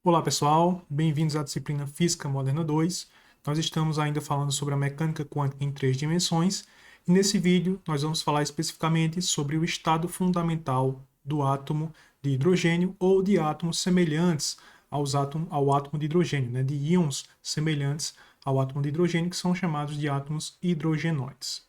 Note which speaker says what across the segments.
Speaker 1: Olá pessoal, bem-vindos à disciplina Física Moderna 2. Nós estamos ainda falando sobre a mecânica quântica em 3 dimensões e nesse vídeo nós vamos falar especificamente sobre o estado fundamental do átomo de hidrogênio ou de átomos semelhantes ao átomo de hidrogênio, de íons semelhantes ao átomo de hidrogênio, que são chamados de átomos hidrogenoides.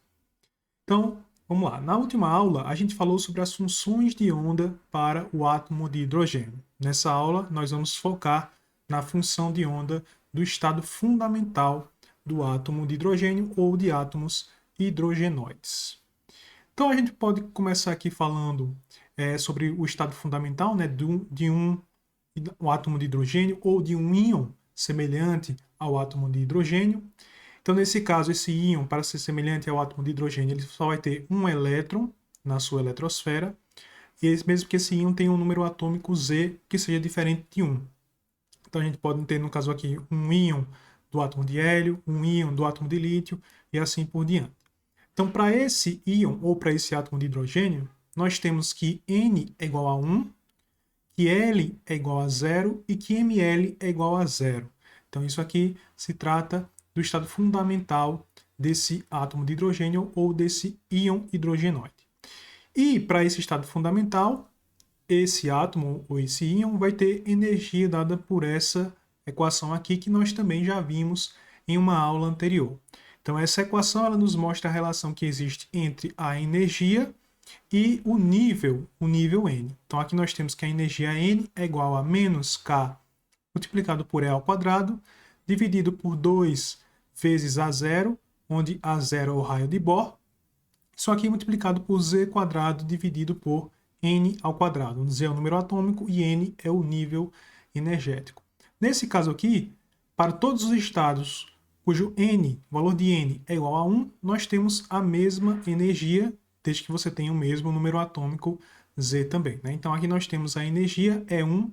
Speaker 1: Então, vamos lá. Na última aula, a gente falou sobre as funções de onda para o átomo de hidrogênio. Nessa aula, nós vamos focar na função de onda do estado fundamental do átomo de hidrogênio ou de átomos hidrogenoides. Então, a gente pode começar aqui falando sobre o estado fundamental, de um átomo de hidrogênio ou de um íon semelhante ao átomo de hidrogênio. Então, nesse caso, esse íon, para ser semelhante ao átomo de hidrogênio, ele só vai ter um elétron na sua eletrosfera, e mesmo que esse íon tenha um número atômico Z que seja diferente de 1. Então, a gente pode ter, no caso aqui, um íon do átomo de hélio, um íon do átomo de lítio, e assim por diante. Então, para esse íon, ou para esse átomo de hidrogênio, nós temos que N é igual a 1, que L é igual a 0 e que Ml é igual a 0. Então, isso aqui se trata do estado fundamental desse átomo de hidrogênio ou desse íon hidrogenoide. E para esse estado fundamental, esse átomo ou esse íon vai ter energia dada por essa equação aqui que nós também já vimos em uma aula anterior. Então essa equação ela nos mostra a relação que existe entre a energia e o nível N. Então aqui nós temos que a energia N é igual a menos K multiplicado por E ao quadrado, dividido por 2 vezes A0, onde A0 é o raio de Bohr, só que multiplicado por Z quadrado dividido por N ao quadrado, onde Z é o número atômico e N é o nível energético. Nesse caso aqui, para todos os estados cujo N, o valor de N é igual a 1, nós temos a mesma energia, desde que você tenha o mesmo número atômico Z também. Então aqui nós temos a energia E1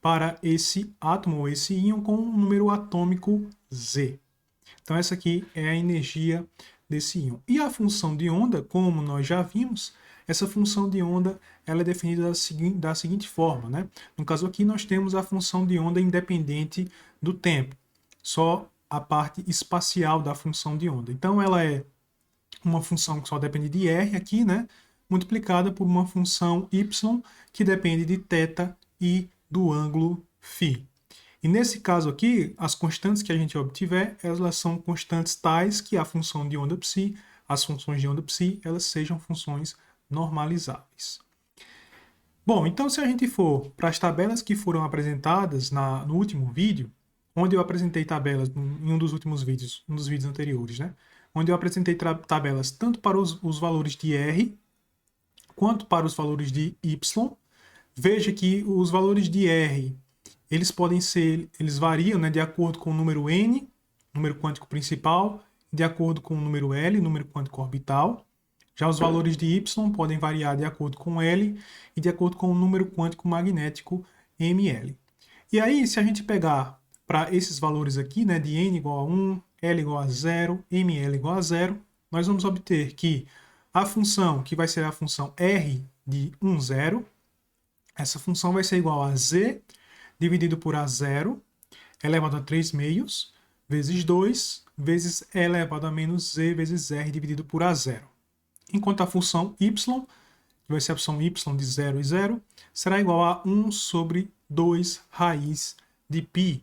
Speaker 1: para esse átomo ou esse íon com um número atômico Z. Então essa aqui é a energia desse íon. E a função de onda, como nós já vimos, essa função de onda ela é definida da seguinte forma. No caso aqui nós temos a função de onda independente do tempo, só a parte espacial da função de onda. Então ela é uma função que só depende de r aqui, multiplicada por uma função y que depende de θ e do ângulo φ. E nesse caso aqui, as constantes que a gente obtiver, elas são constantes tais que a função de onda psi, as funções de onda psi, elas sejam funções normalizáveis. Bom, então se a gente for para as tabelas que foram apresentadas no último vídeo, onde eu apresentei tabelas em um dos últimos vídeos, um dos vídeos anteriores, onde eu apresentei tabelas tanto para os valores de R, quanto para os valores de Y. Veja que os valores de R, eles variam de acordo com o número N, número quântico principal, de acordo com o número L, número quântico orbital. Já os valores de Y podem variar de acordo com L e de acordo com o número quântico magnético ML. E aí, se a gente pegar para esses valores aqui, de N igual a 1, L igual a 0, ML igual a 0, nós vamos obter que a função, que vai ser a função R de 1, 0, essa função vai ser igual a Z dividido por A0 elevado a 3 meios vezes 2 vezes E elevado a menos Z vezes R dividido por A0. Enquanto a função Y, que vai ser a função Y de 0 e 0, será igual a 1 sobre 2 raiz de π.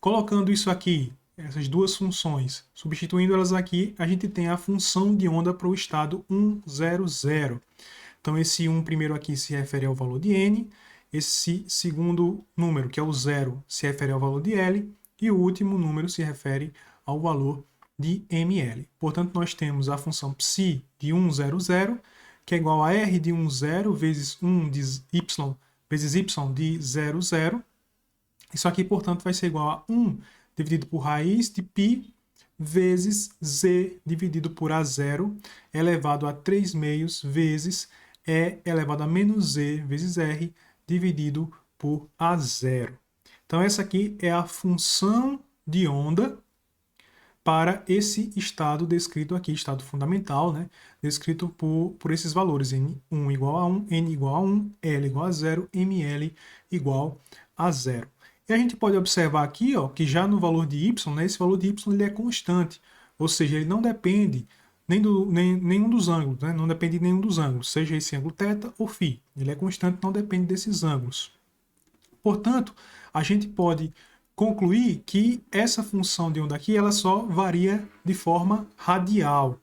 Speaker 1: Colocando isso aqui, essas duas funções, substituindo elas aqui, a gente tem a função de onda para o estado 1, 0, 0. Então esse 1 primeiro aqui se refere ao valor de N, esse segundo número, que é o 0, se refere ao valor de L, e o último número se refere ao valor de ML. Portanto, nós temos a função psi de 1, 0, 0, que é igual a R de 1, 0 vezes 1 de Y vezes Y de 0, 0. Isso aqui, portanto, vai ser igual a 1 dividido por raiz de π vezes Z dividido por A0 elevado a 3 meios vezes E elevado a menos Z vezes R dividido por A0. Então essa aqui é a função de onda para esse estado descrito aqui, estado fundamental, descrito por esses valores, N1 igual a 1, N igual a 1, L igual a 0, ML igual a 0. E a gente pode observar aqui, ó, que já no valor de y, né, esse valor de y ele é constante, ou seja, ele não depende nenhum dos ângulos, né, não depende de nenhum dos ângulos, seja esse ângulo θ ou φ. Ele é constante, não depende desses ângulos. Portanto, a gente pode concluir que essa função de onda aqui ela só varia de forma radial,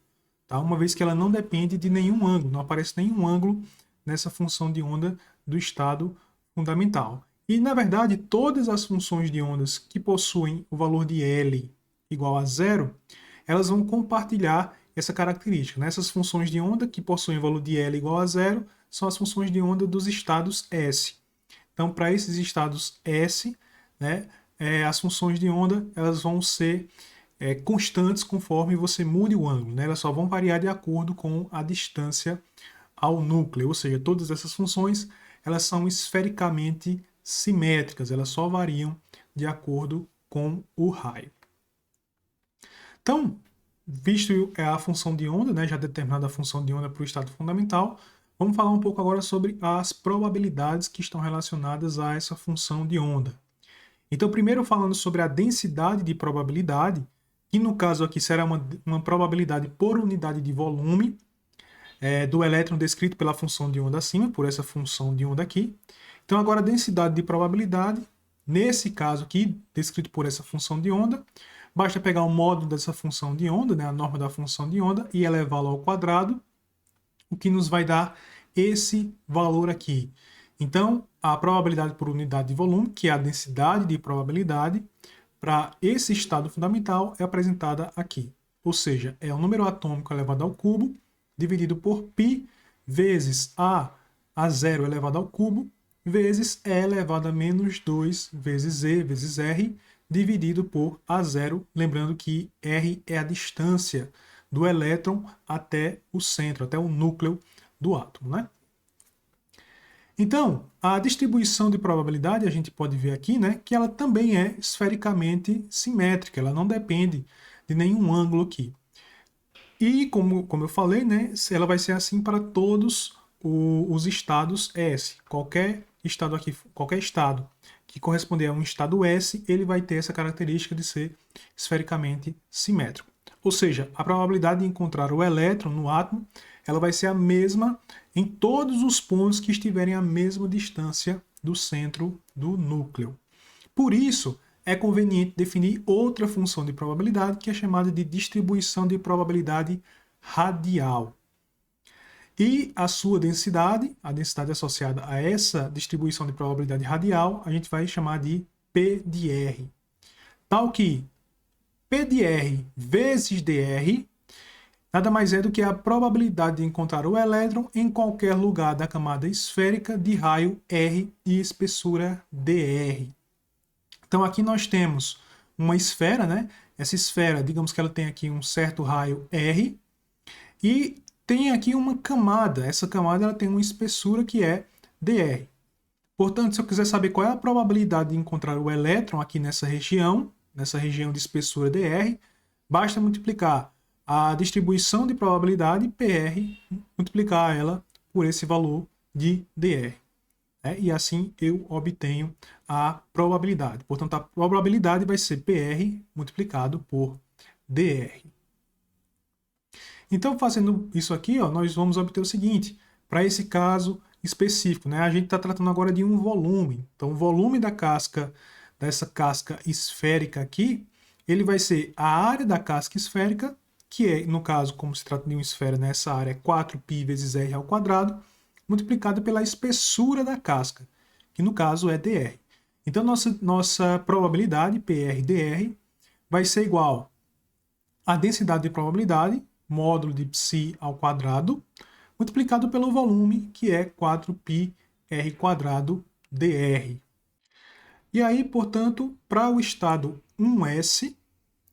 Speaker 1: tá? Uma vez que ela não depende de nenhum ângulo, não aparece nenhum ângulo nessa função de onda do estado fundamental. E, na verdade, todas as funções de ondas que possuem o valor de L igual a zero, elas vão compartilhar essa característica, né? Essas funções de onda que possuem o valor de L igual a zero são as funções de onda dos estados S. Então, para esses estados S, né, as funções de onda elas vão ser constantes conforme você mude o ângulo, né? Elas só vão variar de acordo com a distância ao núcleo, ou seja, todas essas funções elas são esfericamente simétricas, elas só variam de acordo com o raio. Então, visto a função de onda, né, já determinada a função de onda para o estado fundamental, vamos falar um pouco agora sobre as probabilidades que estão relacionadas a essa função de onda. Então, primeiro falando sobre a densidade de probabilidade, que no caso aqui será uma probabilidade por unidade de volume do elétron descrito pela função de onda acima, por essa função de onda aqui. Então, agora a densidade de probabilidade, nesse caso aqui, descrito por essa função de onda, basta pegar o módulo dessa função de onda, né, a norma da função de onda, e elevá-la ao quadrado, o que nos vai dar esse valor aqui. Então, a probabilidade por unidade de volume, que é a densidade de probabilidade, para esse estado fundamental é apresentada aqui. Ou seja, é o número atômico elevado ao cubo, dividido por π, vezes A0 elevado ao cubo, vezes E elevado a menos 2, vezes E, vezes R, dividido por A0, lembrando que R é a distância do elétron até o centro, até o núcleo do átomo, né? Então, a distribuição de probabilidade, a gente pode ver aqui, né, que ela também é esfericamente simétrica, ela não depende de nenhum ângulo aqui. E, como eu falei, né, ela vai ser assim para todos os estados S. Qualquer estado aqui, qualquer estado que corresponder a um estado S, ele vai ter essa característica de ser esfericamente simétrico. Ou seja, a probabilidade de encontrar o elétron no átomo, ela vai ser a mesma em todos os pontos que estiverem à mesma distância do centro do núcleo. Por isso, é conveniente definir outra função de probabilidade que é chamada de distribuição de probabilidade radial. E a sua densidade, a densidade associada a essa distribuição de probabilidade radial, a gente vai chamar de P de R. Tal que P de R vezes dr nada mais é do que a probabilidade de encontrar o elétron em qualquer lugar da camada esférica de raio R e espessura dr. Então aqui nós temos uma esfera, né? Essa esfera, digamos que ela tem aqui um certo raio R e tem aqui uma camada. Essa camada ela tem uma espessura que é dr. Portanto, se eu quiser saber qual é a probabilidade de encontrar o elétron aqui nessa região de espessura dr, basta multiplicar a distribuição de probabilidade PR, multiplicar ela por esse valor de dr. E assim eu obtenho a probabilidade. Portanto, a probabilidade vai ser PR multiplicado por dr. Então, fazendo isso aqui, ó, nós vamos obter o seguinte, para esse caso específico, né, a gente está tratando agora de um volume. Então, o volume da casca, dessa casca esférica aqui, ele vai ser a área da casca esférica, que é, no caso, como se trata de uma esfera, nessa área é 4π vezes r ao quadrado, multiplicado pela espessura da casca, que no caso é dr. Então, nossa probabilidade, PR/dr, vai ser igual à densidade de probabilidade, módulo de ψ ao quadrado, multiplicado pelo volume, que é 4πr² dr. E aí, portanto, para o estado 1s,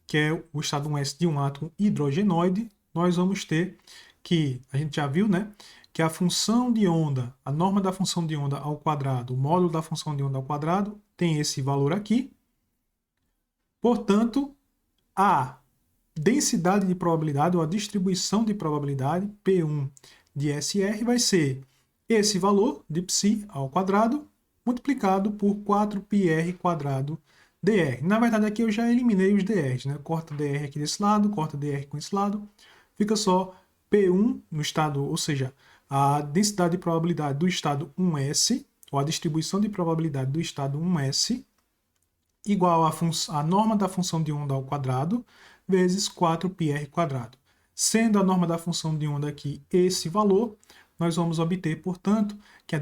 Speaker 1: que é o estado 1s de um átomo hidrogenoide, nós vamos ter que, a gente já viu, né, que a função de onda, a norma da função de onda ao quadrado, o módulo da função de onda ao quadrado, tem esse valor aqui. Portanto, a densidade de probabilidade, ou a distribuição de probabilidade, P1 de SR, vai ser esse valor de ψ ao quadrado, multiplicado por 4πr² dr. Na verdade, aqui eu já eliminei os dr's, né? Corta dr aqui desse lado, corta dr com esse lado. Fica só P1 no estado, ou seja, a densidade de probabilidade do estado 1s, ou a distribuição de probabilidade do estado 1s, igual a norma da função de onda ao quadrado, vezes 4πr². Sendo a norma da função de onda aqui esse valor, nós vamos obter, portanto, que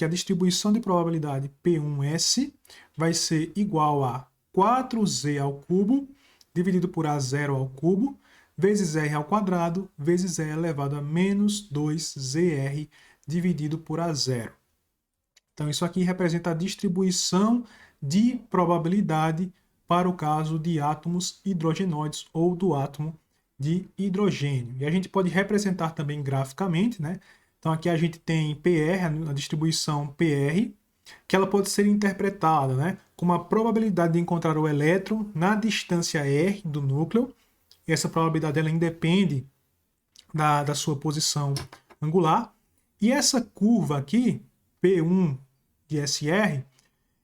Speaker 1: a distribuição de probabilidade P1s vai ser igual a 4z ao cubo, dividido por A0 ao cubo, vezes r ao quadrado, vezes e elevado a menos 2zr, dividido por A0. Então, isso aqui representa a distribuição de probabilidade para o caso de átomos hidrogenoides ou do átomo de hidrogênio. E a gente pode representar também graficamente, né? Então, aqui a gente tem PR, a distribuição PR, que ela pode ser interpretada, né, como a probabilidade de encontrar o elétron na distância r do núcleo. E essa probabilidade ela independe da sua posição angular. E essa curva aqui, P1 de SR,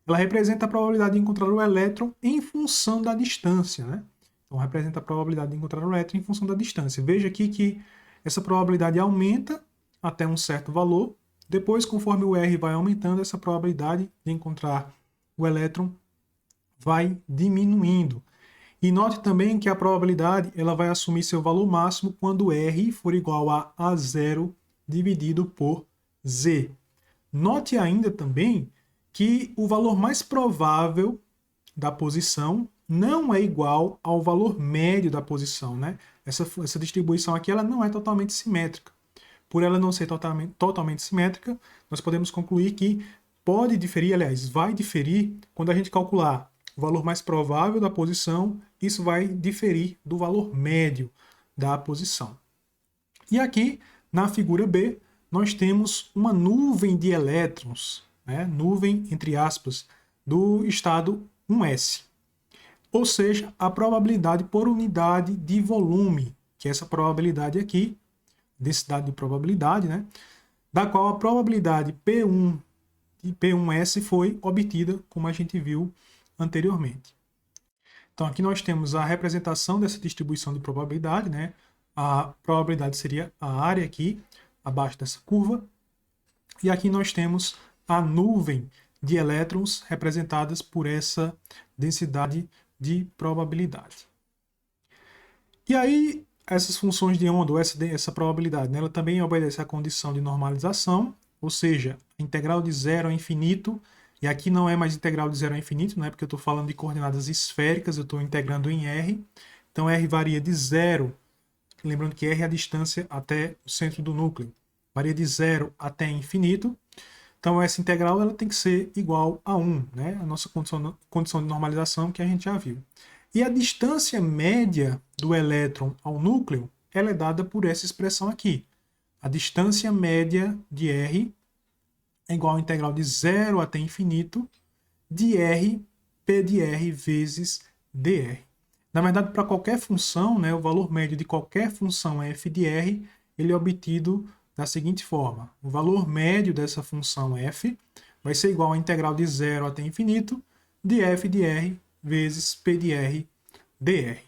Speaker 1: ela representa a probabilidade de encontrar o elétron em função da distância, né? Então, representa a probabilidade de encontrar o elétron em função da distância. Veja aqui que essa probabilidade aumenta até um certo valor. Depois, conforme o R vai aumentando, essa probabilidade de encontrar o elétron vai diminuindo. E note também que a probabilidade ela vai assumir seu valor máximo quando R for igual a A0 dividido por Z. Note ainda também que o valor mais provável da posição não é igual ao valor médio da posição, né? Essa distribuição aqui ela não é totalmente simétrica. Por ela não ser totalmente simétrica, nós podemos concluir que pode diferir, aliás, vai diferir quando a gente calcular o valor mais provável da posição, isso vai diferir do valor médio da posição. E aqui, na figura B, nós temos uma nuvem de elétrons, né? Nuvem, entre aspas, do estado 1s. Ou seja, a probabilidade por unidade de volume, que é essa probabilidade aqui, densidade de probabilidade, né? Da qual a probabilidade P1 e P1s foi obtida, como a gente viu anteriormente. Então aqui nós temos a representação dessa distribuição de probabilidade, né? A probabilidade seria a área aqui, abaixo dessa curva. E aqui nós temos a nuvem de elétrons representadas por essa densidade de probabilidade. E aí, essas funções de onda, ou essa probabilidade, né, ela também obedece à condição de normalização, ou seja, a integral de 0 a infinito, e aqui não é mais integral de 0 a infinito, né, porque eu estou falando de coordenadas esféricas, eu estou integrando em R, então R varia de 0, lembrando que R é a distância até o centro do núcleo, varia de 0 até infinito, então essa integral ela tem que ser igual a 1, né, a nossa condição de normalização que a gente já viu. E a distância média do elétron ao núcleo ela é dada por essa expressão aqui. A distância média de R é igual à integral de 0 até infinito de R, P de R vezes dr. Na verdade, para qualquer função, né, o valor médio de qualquer função f de R ele é obtido da seguinte forma. O valor médio dessa função f vai ser igual à integral de 0 até infinito de f de R vezes P de R dr.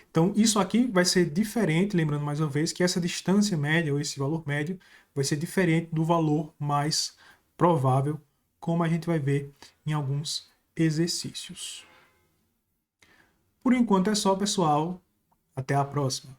Speaker 1: Então, isso aqui vai ser diferente, lembrando mais uma vez, que essa distância média, ou esse valor médio, vai ser diferente do valor mais provável, como a gente vai ver em alguns exercícios. Por enquanto é só, pessoal. Até a próxima.